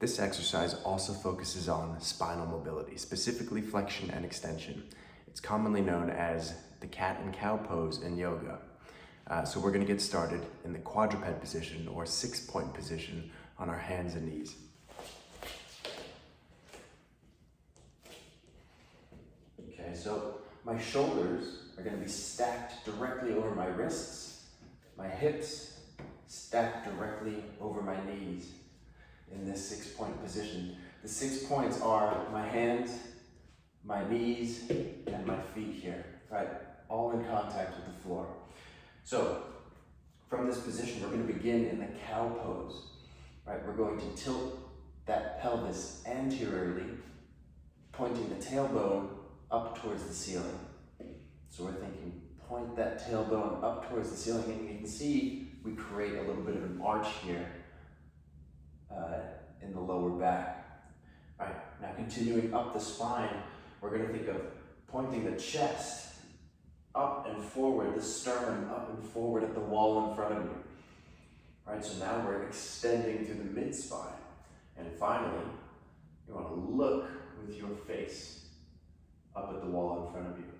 This exercise also focuses on spinal mobility, specifically flexion and extension. It's commonly known as the cat and cow pose in yoga. So we're going to get started in the quadruped position or 6-point position on our hands and knees. Okay, so my shoulders are going to be stacked directly over my wrists, my hips stacked directly over my knees in this 6-point position. The 6 points are my hands, my knees, and my feet here, right? All in contact with the floor. So from this position, we're going to begin in the cow pose, right? We're going to tilt that pelvis anteriorly, pointing the tailbone up towards the ceiling. So we're thinking, point that tailbone up towards the ceiling, and you can see we create a little bit of an arch here in the lower back. All right, now continuing up the spine, we're going to think of pointing the chest up and forward, the sternum up and forward at the wall in front of you. All right, so now we're extending through the mid-spine. And finally, you want to look with your face up at the wall in front of you.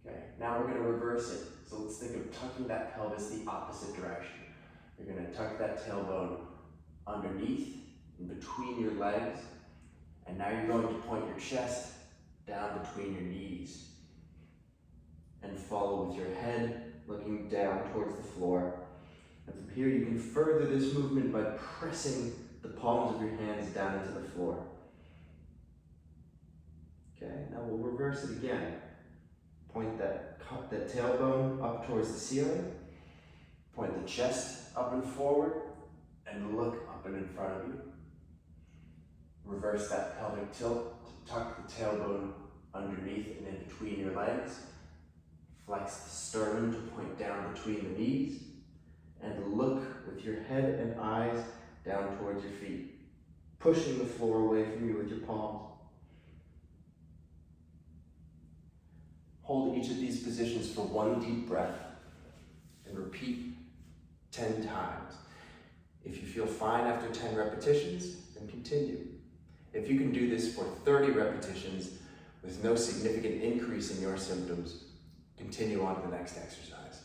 Okay, now we're going to reverse it. So let's think of tucking that pelvis the opposite direction. You're going to tuck that tailbone underneath, in between your legs, and now you're going to point your chest down between your knees and follow with your head looking down towards the floor. And from here you can further this movement by pressing the palms of your hands down into the floor. Okay, now we'll reverse it again. Point that tailbone up towards the ceiling. Point the chest up and forward and look up and in front of you. Reverse that pelvic tilt to tuck the tailbone underneath and in between your legs. Flex the sternum to point down between the knees. And look with your head and eyes down towards your feet, pushing the floor away from you with your palms. Hold each of these positions for 1 deep breath and repeat 10 times. If you feel fine after 10 repetitions, then continue. If you can do this for 30 repetitions with no significant increase in your symptoms, continue on to the next exercise.